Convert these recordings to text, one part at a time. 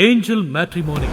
Angel matrimony.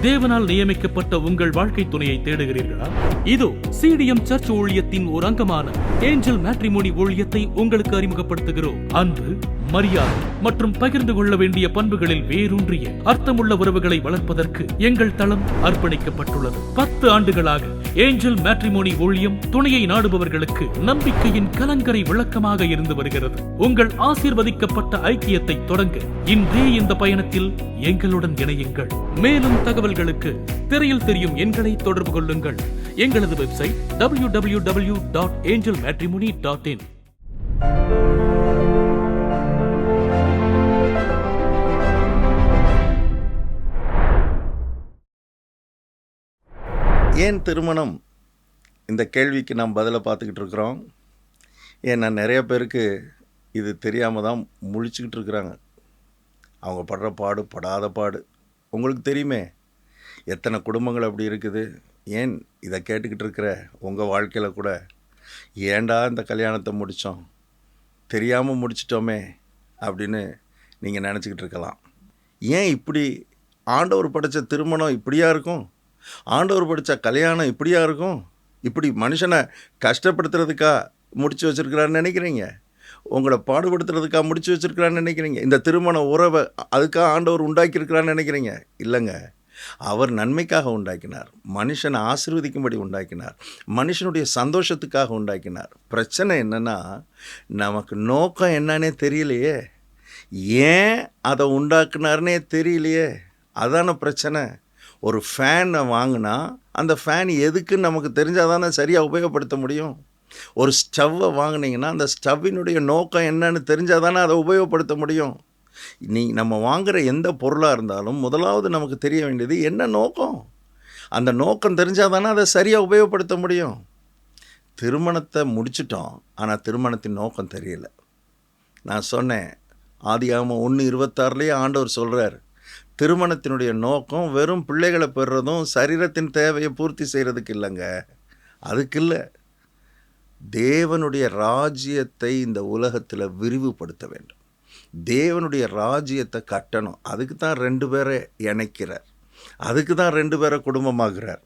தேவனால் நியமிக்கப்பட்ட உங்கள் வாழ்க்கை துணையை தேடுகிறீர்களா? இதோ சிடிஎம் சர்ச் ஊழியத்தின் ஒரு அங்கமான ஏஞ்சல் மேட்ரிமோனி ஊழியத்தை உங்களுக்கு அறிமுகப்படுத்துகிறோம். அன்பு, மரியாதை மற்றும் பகிர்ந்து கொள்ள வேண்டிய பண்புகளில் வேரூன்றிய அர்த்தமுள்ள உறவுகளை வளர்ப்பதற்கு எங்கள் தளம் அர்ப்பணிக்கப்பட்டுள்ளது. 10 ஆண்டுகளாக ஏஞ்சல் மேட்ரிமோனி ஊழியம் துணையை நாடுபவர்களுக்கு நம்பிக்கையின் கலங்கரை விளக்கமாக இருந்து வருகிறது. உங்கள் ஆசீர்வதிக்கப்பட்ட ஐக்கியத்தை தொடங்க இன்றே இந்த பயணத்தில் எங்களுடன் இணையுங்கள். மேலும் தகவல்களுக்கு திரையில் தெரியும் எண்களை தொடர்பு கொள்ளுங்கள். எங்களது வெப்சைட் www.angelmatrimony.in. ஏன் திருமணம்? இந்த கேள்விக்கு நாம் பதிலை பார்த்துக்கிட்டு இருக்கிறோம். ஏன்னா நிறைய பேருக்கு இது தெரியாமல் தான் முழிச்சுக்கிட்டு இருக்கிறாங்க. அவங்க படுற பாடு படாத பாடு உங்களுக்கு தெரியுமே. எத்தனை குடும்பங்கள் அப்படி இருக்குது. ஏன் இதை கேட்டுக்கிட்டு இருக்கிற உங்கள் வாழ்க்கையில் கூட ஏண்டா இந்த கல்யாணத்தை முடித்தோம், தெரியாமல் முடிச்சிட்டோமே அப்படின்னு நீங்கள் நினச்சிக்கிட்டு இருக்கலாம். ஏன் இப்படி ஆண்டவர் படைத்த திருமணம் இப்படியா இருக்கும்? ஆண்டவர் படித்த கல்யாணம் இப்படியா இருக்கும்? இப்படி மனுஷனை கஷ்டப்படுத்துறதுக்கா முடிச்சு வச்சுருக்கிறான்னு நினைக்கிறீங்க? உங்களை பாடுபடுத்துறதுக்காக முடிச்சு வச்சுருக்கிறான்னு நினைக்கிறீங்க? இந்த திருமண உறவை அதுக்காக ஆண்டவர் உண்டாக்கியிருக்கிறான்னு நினைக்கிறீங்க? இல்லைங்க. அவர் நன்மைக்காக உண்டாக்கினார். மனுஷனை ஆசீர்வதிக்கும்படி உண்டாக்கினார். மனுஷனுடைய சந்தோஷத்துக்காக உண்டாக்கினார். பிரச்சனை என்னென்னா, நமக்கு நோக்கம் என்னன்னே தெரியலையே. ஏன் அதை உண்டாக்குனார்னே தெரியலையே. அதான பிரச்சனை. ஒரு ஃபேனை வாங்கினா அந்த ஃபேன் எதுக்குன்னு நமக்கு தெரிஞ்சால் தானே சரியாக உபயோகப்படுத்த முடியும். ஒரு ஸ்டவ்வை வாங்கினீங்கன்னா அந்த ஸ்டவ்வினுடைய நோக்கம் என்னன்னு தெரிஞ்சால் தானே அதை உபயோகப்படுத்த முடியும். நம்ம வாங்குகிற எந்த பொருளாக இருந்தாலும் முதலாவது நமக்கு தெரிய வேண்டியது என்ன நோக்கம். அந்த நோக்கம் தெரிஞ்சால் தானே அதை சரியாக உபயோகப்படுத்த முடியும். திருமணத்தை முடிச்சிட்டோம், ஆனால் திருமணத்தின் நோக்கம் தெரியல. நான் சொன்னேன், ஆதியாகமம் 1:26 ஆண்டவர் சொல்கிறார், திருமணத்தினுடைய நோக்கம் வெறும் பிள்ளைகளை பெறுறதும் சரீரத்தின் தேவையை பூர்த்தி செய்கிறதுக்கு இல்லைங்க. அதுக்கு இல்லை. தேவனுடைய ராஜ்யத்தை இந்த உலகத்தில் விரிவுபடுத்த வேண்டும். தேவனுடைய ராஜ்யத்தை கட்டணும். அதுக்கு தான் 2 பேரை இணைக்கிறார். அதுக்கு தான் 2 பேரை குடும்பமாகிறார்.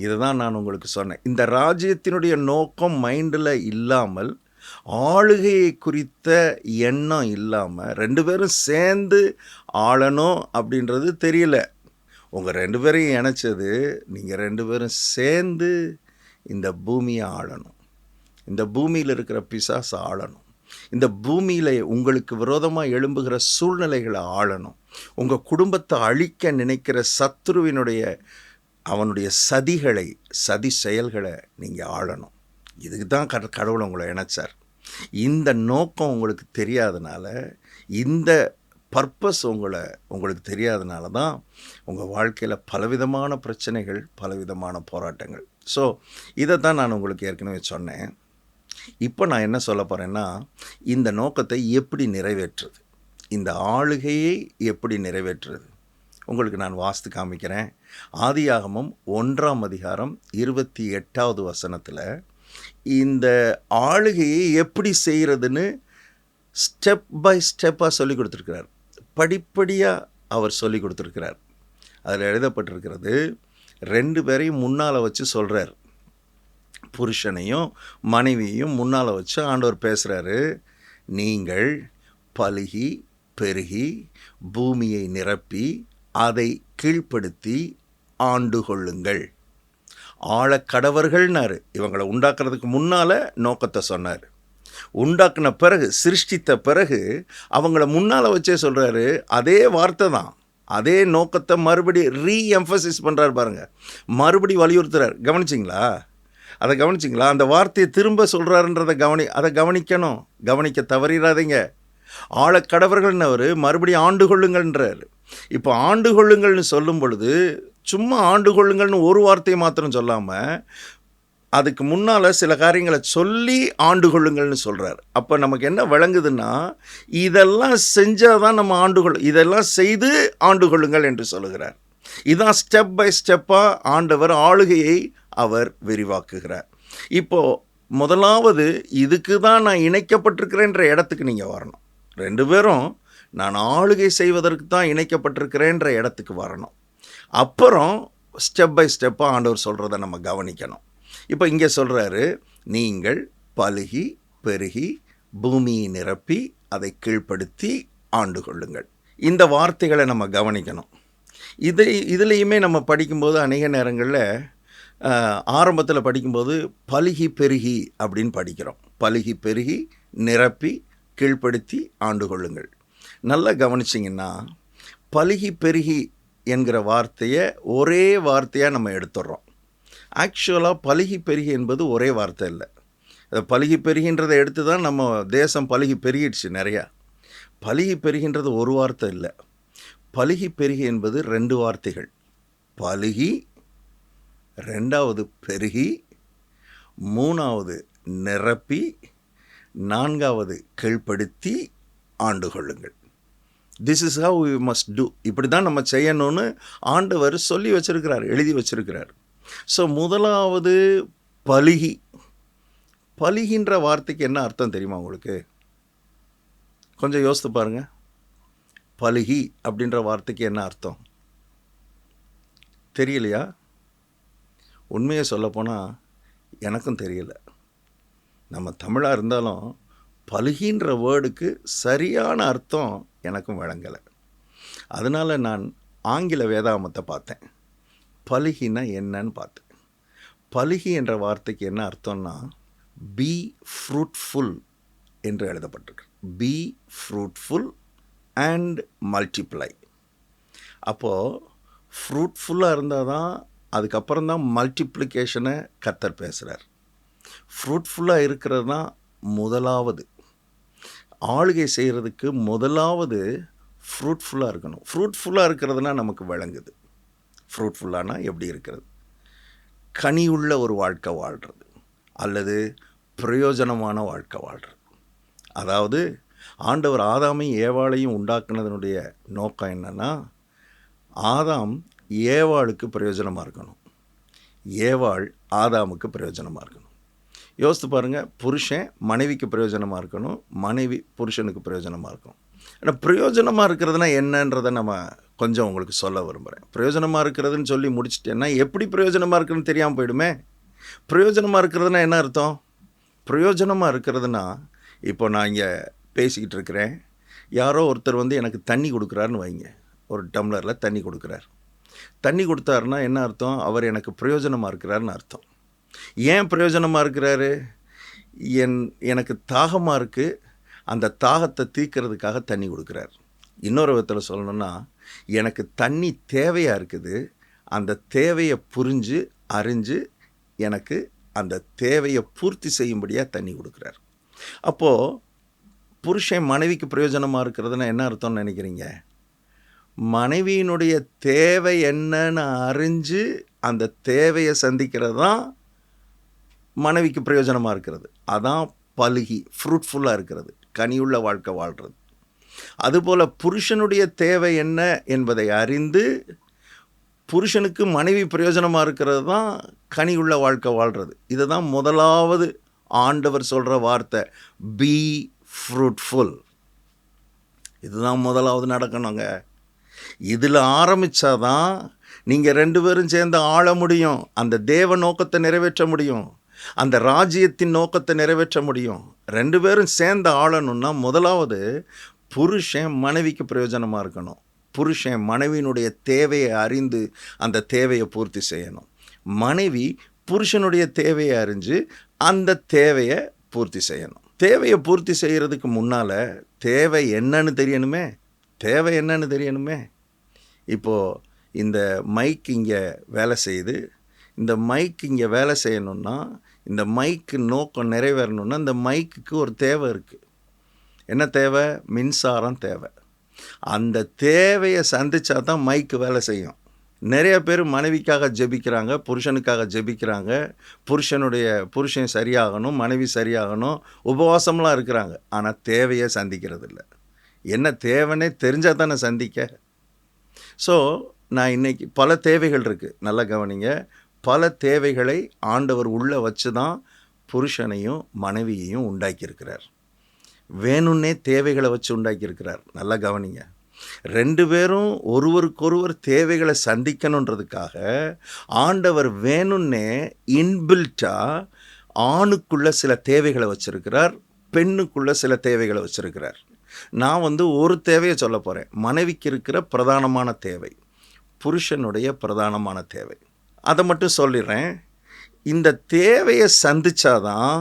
இதை தான் நான் உங்களுக்கு சொன்னேன். இந்த ராஜ்யத்தினுடைய நோக்கம் மைண்டில் இல்லாமல், ஆளுகையை குறித்த எண்ணம் இல்லாமல் 2 பேரும் சேர்ந்து ஆளணும் அப்படின்றது தெரியல. உங்கள் 2 பேரையும் இணைச்சது நீங்கள் 2 பேரும் சேர்ந்து இந்த பூமியை ஆளணும். இந்த பூமியில் இருக்கிற பிசாசை ஆளணும். இந்த பூமியில் உங்களுக்கு விரோதமாக எழும்புகிற சூழ்நிலைகளை ஆளணும். உங்கள் குடும்பத்தை அழிக்க நினைக்கிற சத்ருவினுடைய அவனுடைய சதி செயல்களை நீங்கள் ஆளணும். இதுக்கு தான் கடவுள் உங்களை இணைச்சார். இந்த நோக்கம் உங்களுக்கு தெரியாதனால, இந்த பர்பஸ் உங்களுக்கு தெரியாதனால தான் உங்கள் வாழ்க்கையில் பலவிதமான பிரச்சனைகள், பலவிதமான போராட்டங்கள். ஸோ இதை தான் நான் உங்களுக்கு ஏற்கனவே சொன்னேன். இப்போ நான் என்ன சொல்ல போகிறேன்னா, இந்த நோக்கத்தை எப்படி நிறைவேற்றுறது, இந்த ஆளுகையை எப்படி நிறைவேற்றுறது உங்களுக்கு நான் வாஸ்து காமிக்கிறேன். ஆதியாகமம் 1:28 இந்த ஆளுகையை எப்படி செய்கிறதுன்னு ஸ்டெப் பை ஸ்டெப்பாக சொல்லி கொடுத்துருக்கிறார். படிப்படியாக அவர் சொல்லி கொடுத்துருக்கிறார். அதில் எழுதப்பட்டிருக்கிறது, 2 பேரையும் முன்னால் வச்சு சொல்கிறார். புருஷனையும் மனைவியையும் முன்னால் வச்சு ஆண்டவர் பேசுகிறாரு. நீங்கள் பலுகி பெருகி பூமியை நிரப்பி அதை கீழ்ப்படுத்தி ஆண்டு கொள்ளுங்கள். ஆழக்கடவர்கள்னாரு. இவங்களை உண்டாக்குறதுக்கு முன்னால் நோக்கத்தை சொன்னார். உண்டாக்குன பிறகு, சிருஷ்டித்த பிறகு அவங்கள முன்னால் வச்சே சொல்கிறாரு. அதே வார்த்தை தான், அதே நோக்கத்தை மறுபடி ரீஎம்பசிஸ் பண்ணுறாரு பாருங்கள். மறுபடி வலியுறுத்துறார். கவனிச்சிங்களா? அதை கவனிச்சிங்களா? அந்த வார்த்தையை திரும்ப சொல்கிறாருன்றதை அதை கவனிக்கணும். கவனிக்க தவறிடாதீங்க. ஆழக்கடவர்கள்னவர் மறுபடியும் ஆண்டு கொள்ளுங்கள்ன்றார். இப்போ ஆண்டு கொள்ளுங்கள்னு சொல்லும் பொழுது சும்மா ஆண்டு கொள்ளுங்கள்னு ஒரு வார்த்தையை மாத்திரம் சொல்லாமல் அதுக்கு முன்னால் சில காரியங்களை சொல்லி ஆண்டு கொள்ளுங்கள்னு சொல்கிறார். அப்போ நமக்கு என்ன விளங்குதுன்னா, இதெல்லாம் செஞ்சால் தான் நம்ம இதெல்லாம் செய்து ஆண்டு கொள்ளுங்கள் என்று சொல்லுகிறார். இதான் ஸ்டெப் பை ஸ்டெப்பாக ஆண்டவர் ஆளுகையை அவர் விரிவாக்குகிறார். இப்போது முதலாவது இதுக்கு தான் நான் இணைக்கப்பட்டிருக்கிறேன்ற இடத்துக்கு நீங்கள் வரணும். 2 பேரும் நான் ஆளுகை செய்வதற்கு தான் இணைக்கப்பட்டிருக்கிறேன்ற இடத்துக்கு வரணும். அப்புறம் ஸ்டெப் பை ஸ்டெப்பாக ஆண்டவர் சொல்கிறத நம்ம கவனிக்கணும். இப்போ இங்கே சொல்கிறாரு, நீங்கள் பலுகி பெருகி பூமியை நிரப்பி அதை கீழ்ப்படுத்தி ஆண்டு கொள்ளுங்கள். இந்த வார்த்தைகளை நம்ம கவனிக்கணும். இதுலேயுமே நம்ம படிக்கும்போது அநேக நேரங்களில் ஆரம்பத்தில் படிக்கும்போது பலுகி பெருகி அப்படின்னு படிக்கிறோம். பலுகி பெருகி நிரப்பி கீழ்ப்படுத்தி ஆண்டு கொள்ளுங்கள். நல்லா கவனிச்சிங்கன்னா பலுகி பெருகி என்கிற வார்த்தையை ஒரே வார்த்தையாக நம்ம எடுத்துடுறோம். ஆக்சுவலாக பலுகி பெருகி என்பது ஒரே வார்த்தை இல்லை. அதை பலுகி பெருகின்றதை எடுத்து தான் நம்ம தேசம் பலுகி பெருகிடுச்சு நிறையா. பலுகி பெருகின்றது ஒரு வார்த்தை இல்லை. பலுகி பெருகி என்பது 2 வார்த்தைகள். பலுகி, 2வது பெருகி, 3வது நிரப்பி, 4வது கீழ்ப்படுத்தி ஆண்டு கொள்ளுங்கள். This is how we must do. இப்படி தான் நம்ம செய்யணும்னு ஆண்டவர் சொல்லி வச்சிருக்கிறார், எழுதி வச்சிருக்கிறார். ஸோ முதலாவது பலுகி. பலுகின்ற வார்த்தைக்கு என்ன அர்த்தம் தெரியுமா உங்களுக்கு? கொஞ்சம் யோசித்து பாருங்கள். பலுகி அப்படின்ற வார்த்தைக்கு என்ன அர்த்தம் தெரியலையா? உண்மையை சொல்லப்போனால் எனக்கும் தெரியல. நம்ம தமிழாக இருந்தாலும் பலுகின்ற வேர்டுக்கு சரியான அர்த்தம் எனக்கும் விளங்கலை. அதனால் நான் ஆங்கில வேதாகமத்தை பார்த்தேன். பலுகினா என்னன்னு பார்த்தேன். பலுகி என்ற வார்த்தைக்கு என்ன அர்த்தம்னா பி ஃப்ரூட்ஃபுல் என்று எழுதப்பட்டிருக்கு. B fruitful and multiply. அப்போது ஃப்ரூட்ஃபுல்லாக இருந்தால் தான் அதுக்கப்புறம் தான் மல்டிப்ளிகேஷனை கர்த்தர் பேசுகிறார். ஃப்ரூட்ஃபுல்லாக இருக்கிறது தான் முதலாவது. ஆளுகை செய்கிறதுக்கு முதலாவது ஃப்ரூட்ஃபுல்லாக இருக்கணும். ஃப்ரூட்ஃபுல்லாக இருக்கிறதுனா நமக்கு விளங்குது. ஃப்ரூட்ஃபுல்லானா எப்படி இருக்கிறது? கனியுள்ள ஒரு வாழ்க்கை வாழ்கிறது அல்லது பிரயோஜனமான வாழ்க்கை வாழ்கிறது. அதாவது ஆண்டவர் ஆதாமையும் ஏவாளையும் உண்டாக்குனதனுடைய நோக்கம் என்னென்னா, ஆதாம் ஏவாளுக்கு பிரயோஜனமாக இருக்கணும், ஏவாள் ஆதாமுக்கு பிரயோஜனமாக இருக்கணும். யோசித்து பாருங்கள், புருஷன் மனைவிக்கு பிரயோஜனமாக இருக்கணும், மனைவி புருஷனுக்கு பிரயோஜனமாக இருக்கணும். ஆனால் பிரயோஜனமாக இருக்கிறதுனா என்னன்றதை நம்ம கொஞ்சம் உங்களுக்கு சொல்ல விரும்புகிறேன். பிரயோஜனமாக இருக்கிறதுன்னு சொல்லி முடிச்சிட்டேன்னா எப்படி பிரயோஜனமாக இருக்குதுன்னு தெரியாமல் போயிடுமே. பிரயோஜனமாக இருக்கிறதுனா என்ன அர்த்தம்? பிரயோஜனமாக இருக்கிறதுனா, இப்போ நான் இங்கே பேசிக்கிட்டு இருக்கிறேன், யாரோ ஒருத்தர் வந்து எனக்கு தண்ணி கொடுக்குறாருன்னு வைங்க. ஒரு டம்ளரில் தண்ணி கொடுக்குறார். தண்ணி கொடுத்தாருன்னா என்ன அர்த்தம்? அவர் எனக்கு பிரயோஜனமாக இருக்கிறாருன்னு அர்த்தம். ஏன் பிரயோஜனமாக இருக்கிறாரு? எனக்கு தாகமாக இருக்குது, அந்த தாகத்தை தீர்க்கிறதுக்காக தண்ணி கொடுக்குறார். இன்னொரு விதத்தில் சொல்லணும்னா, எனக்கு தண்ணி தேவையாக இருக்குது, அந்த தேவையை புரிஞ்சு அறிஞ்சு எனக்கு அந்த தேவையை பூர்த்தி செய்யும்படியாக தண்ணி கொடுக்குறார். அப்போது புருஷன் மனைவிக்கு பிரயோஜனமாக இருக்கிறதுனா என்ன அர்த்தம்னு நினைக்கிறீங்க? மனைவியினுடைய தேவை என்னன்னு அறிஞ்சு அந்த தேவையை சந்திக்கிறது தான் மனைவிக்கு பிரயோஜனமாக இருக்கிறது. அதான் பலுகி, ஃப்ரூட்ஃபுல்லாக இருக்கிறது, கனியுள்ள வாழ்க்கை வாழ்கிறது. அதுபோல் புருஷனுடைய தேவை என்ன என்பதை அறிந்து புருஷனுக்கு மனைவி பிரயோஜனமாக இருக்கிறது தான் கனியுள்ள வாழ்க்கை வாழ்கிறது. இதை தான் முதலாவது ஆண்டவர் சொல்கிற வார்த்தை, பி ஃப்ரூட்ஃபுல். இதுதான் முதலாவது நடக்கணுங்க. இதில் ஆரம்பித்தாதான் நீங்கள் 2 பேரும் சேர்ந்து ஆள முடியும், அந்த தேவ நோக்கத்தை நிறைவேற்ற முடியும், அந்த ராஜ்யத்தின் நோக்கத்தை நிறைவேற்ற முடியும். 2 பேரும் சேர்ந்து ஆளணும்னா முதலாவது புருஷன் மனைவிக்கு பிரயோஜனமாக இருக்கணும். புருஷன் மனைவியினுடைய தேவையை அறிந்து அந்த தேவையை பூர்த்தி செய்யணும். மனைவி புருஷனுடைய தேவையை அறிஞ்சு அந்த தேவையை பூர்த்தி செய்யணும். தேவையை பூர்த்தி செய்கிறதுக்கு முன்னால் தேவை என்னன்னு தெரியணுமே. தேவை என்னன்னு தெரியணுமே. இப்போது இந்த மைக் இங்கே வேலை செய்யுது. இந்த மைக் இங்கே வேலை செய்யணுன்னா, இந்த மைக்கு நோக்கம் நிறைவேறணுன்னா இந்த மைக்குக்கு ஒரு தேவை இருக்குது. என்ன தேவை? மின்சாரம் தேவை. அந்த தேவையை சந்தித்தா தான் மைக்கு வேலை செய்யும். நிறைய பேர் மனைவிக்காக ஜெபிக்கிறாங்க, புருஷனுக்காக ஜெபிக்கிறாங்க, புருஷன் சரியாகணும், மனைவி சரியாகணும், உபவாசம்லாம் இருக்கிறாங்க. ஆனால் தேவையை சந்திக்கிறது இல்லை. என்ன தேவைன்னே தெரிஞ்சால் தானே சந்திக்க. ஸோ நான் இன்றைக்கி பல தேவைகள் இருக்குது, நல்லா கவனிங்க. பல தேவைகளை ஆண்டவர் உள்ளே வச்சு தான் புருஷனையும் மனைவியையும் உண்டாக்கியிருக்கிறார். வேணும்னே தேவைகளை வச்சு உண்டாக்கியிருக்கிறார். நல்லா கவனிங்க. 2 பேரும் ஒருவருக்கொருவர் தேவைகளை சந்திக்கணுன்றதுக்காக ஆண்டவர் வேணும்னே இன்பில்ட்டாக ஆணுக்குள்ள சில தேவைகளை வச்சிருக்கிறார், பெண்ணுக்குள்ள சில தேவைகளை வச்சிருக்கிறார். நான் ஒரு தேவையை சொல்ல போகிறேன். மனைவிக்கு இருக்கிற பிரதானமான தேவை, புருஷனுடைய பிரதானமான தேவை. அதை மட்டும் சொல்லிடுறேன். இந்த தேவையை சந்திச்சாதான்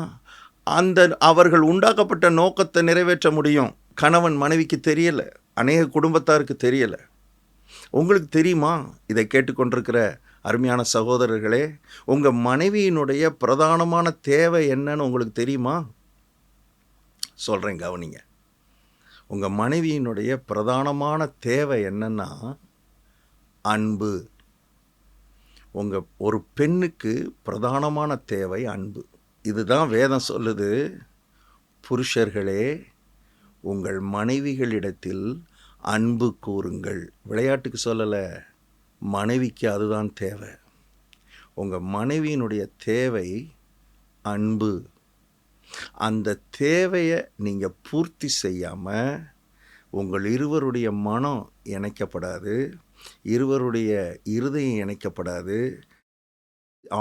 அவர்கள் உண்டாக்கப்பட்ட நோக்கத்தை நிறைவேற்ற முடியும். கணவன் மனைவிக்கு தெரியலை, அநேக குடும்பத்தாருக்கு தெரியலை. உங்களுக்கு தெரியுமா? இதை கேட்டுக்கொண்டிருக்கிற அருமையான சகோதரர்களே, உங்கள் மனைவியினுடைய பிரதானமான தேவை என்னன்னு உங்களுக்கு தெரியுமா? சொல்கிறேன், கவனிங்க. உங்கள் மனைவியினுடைய பிரதானமான தேவை என்னன்னா அன்பு. ஒரு பெண்ணுக்கு பிரதானமான தேவை அன்பு. இதுதான் வேதம் சொல்லுது. புருஷர்களே, உங்கள் மனைவிகளிடத்தில் அன்பு கூறுங்கள். விளையாட்டுக்கு சொல்லலை, மனைவிக்கு அதுதான் தேவை. உங்கள் மனைவியினுடைய தேவை அன்பு. அந்த தேவையை நீங்கள் பூர்த்தி செய்யாமல் உங்கள் இருவருடைய மனம் இணைக்கப்படாது, இருவருடைய இருதயம் இணைக்கப்படாது.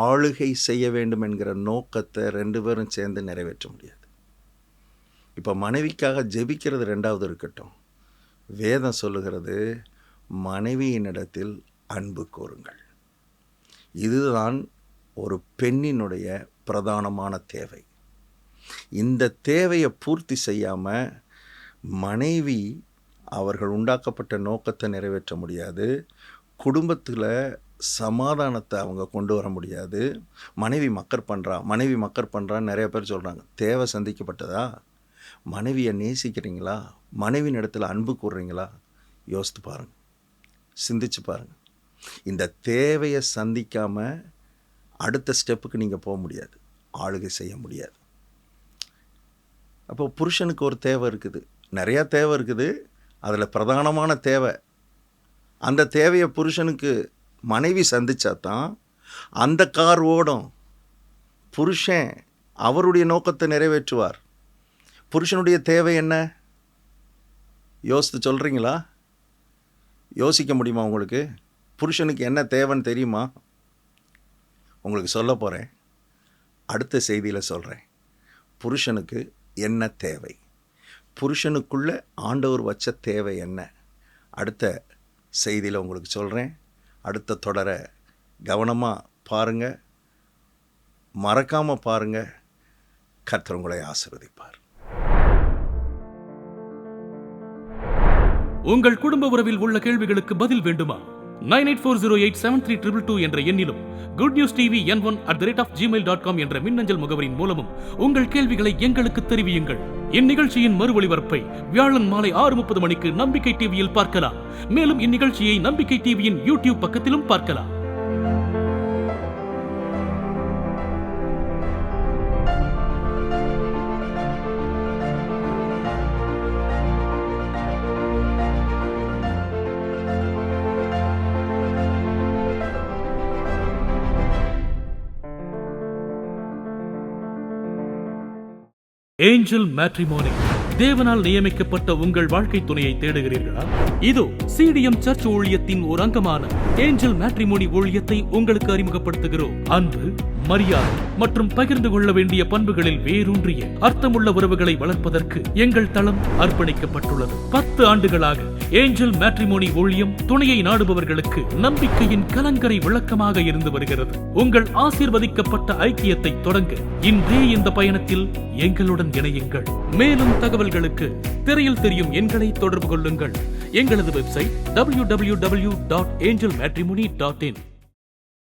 ஆளுகை செய்ய வேண்டும் என்கிற நோக்கத்தை 2 பேரும் சேர்ந்து நிறைவேற்ற முடியாது. இப்போ மனைவிக்காக ஜெபிக்கிறது 2வது இருக்கட்டும். வேதம் சொல்லுகிறது, மனைவியினிடத்தில் அன்பு கூறுங்கள். இதுதான் ஒரு பெண்ணினுடைய பிரதானமான தேவை. இந்த தேவையை பூர்த்தி செய்யாமல் மனைவி அவர்கள் உண்டாக்கப்பட்ட நோக்கத்தை நிறைவேற்ற முடியாது. குடும்பத்தில் சமாதானத்தை அவங்க கொண்டு வர முடியாது. மனைவி மக்கர் பண்ணுறான்னு நிறைய பேர் சொல்கிறாங்க. தேவை சந்திக்கப்பட்டதா? மனைவியை நேசிக்கிறீங்களா? மனைவியின் இடத்துல அன்பு கூறுறீங்களா? யோசித்து பாருங்கள், சிந்திச்சு பாருங்கள். இந்த தேவையை சந்திக்காமல் அடுத்த ஸ்டெப்புக்கு நீங்கள் போக முடியாது, ஆளுகை செய்ய முடியாது. அப்போ புருஷனுக்கு ஒரு தேவை இருக்குது, நிறையா தேவை இருக்குது. அதில் பிரதானமான தேவை, அந்த தேவையை புருஷனுக்கு மனைவி சந்திச்சா தான் அந்த கார் ஓடும். புருஷன் அவருடைய நோக்கத்தை நிறைவேற்றுவார். புருஷனுடைய தேவை என்ன? யோசித்து சொல்கிறீங்களா? யோசிக்க முடியுமா உங்களுக்கு? புருஷனுக்கு என்ன தேவைன்னு தெரியுமா? உங்களுக்கு சொல்ல போகிறேன், அடுத்த செய்தியில் சொல்கிறேன். புருஷனுக்கு என்ன தேவை, புருஷனுக்குள்ள ஆண்டவர் வச்ச தேவை என்ன, அடுத்த செய்தியில் உங்களுக்கு சொல்கிறேன். அடுத்த தொடரை கவனமாக பாருங்கள், மறக்காமல் பாருங்கள். கர்த்தர் உங்களை ஆசீர்வதிப்பார். உங்கள் குடும்ப உறவில் உள்ள கேள்விகளுக்கு பதில் வேண்டுமா? 9840873222 என்ற எண்ணிலும் goodnewstv.n1@gmail.com என்ற மின்னஞ்சல் முகவரியின் மூலமும் உங்கள் கேள்விகளை எங்களுக்கு தெரிவியுங்கள். இந்நிகழ்ச்சியின் மறு ஒளிபரப்பை வியாழன் மாலை 6:30 மணிக்கு நம்பிக்கை டிவியில் பார்க்கலாம். மேலும் இந்நிகழ்ச்சியை நம்பிக்கை டிவியின் யூடியூப் பக்கத்திலும் பார்க்கலாம். Angel matrimony. தேவனால் நியமிக்கப்பட்ட உங்கள் வாழ்க்கை துணையை தேடுகிறீர்களா? இதோ சிடிஎம் சர்ச் ஊழியத்தின் ஒரு அங்கமான ஏஞ்சல் மேட்ரிமோனி ஊழியத்தை உங்களுக்கு அறிமுகப்படுத்துகிறோம். அன்பு, மரியாதை மற்றும் பகிர்ந்து கொள்ள வேண்டிய பண்புகளில் வேரூன்றிய அர்த்தமுள்ள உறவுகளை வளர்ப்பதற்கு எங்கள் தளம் அர்ப்பணிக்கப்பட்டுள்ளது. 10 ஆண்டுகளாக ஏஞ்சல் மேட்ரிமோனி ஊழியம் துணையை நாடுபவர்களுக்கு நம்பிக்கையின் கலங்கரை விளக்கமாக இருந்து வருகிறது. உங்கள் ஆசீர்வதிக்கப்பட்ட ஐக்கியத்தை தொடங்க இன்றே இந்த பயணத்தில் எங்களுடன் இணையுங்கள். மேலும் தகவல்களுக்கு திரையில் தெரியும் எண்களை தொடர்பு கொள்ளுங்கள். எங்களது வெப்சைட் www.angelmatrimony.in.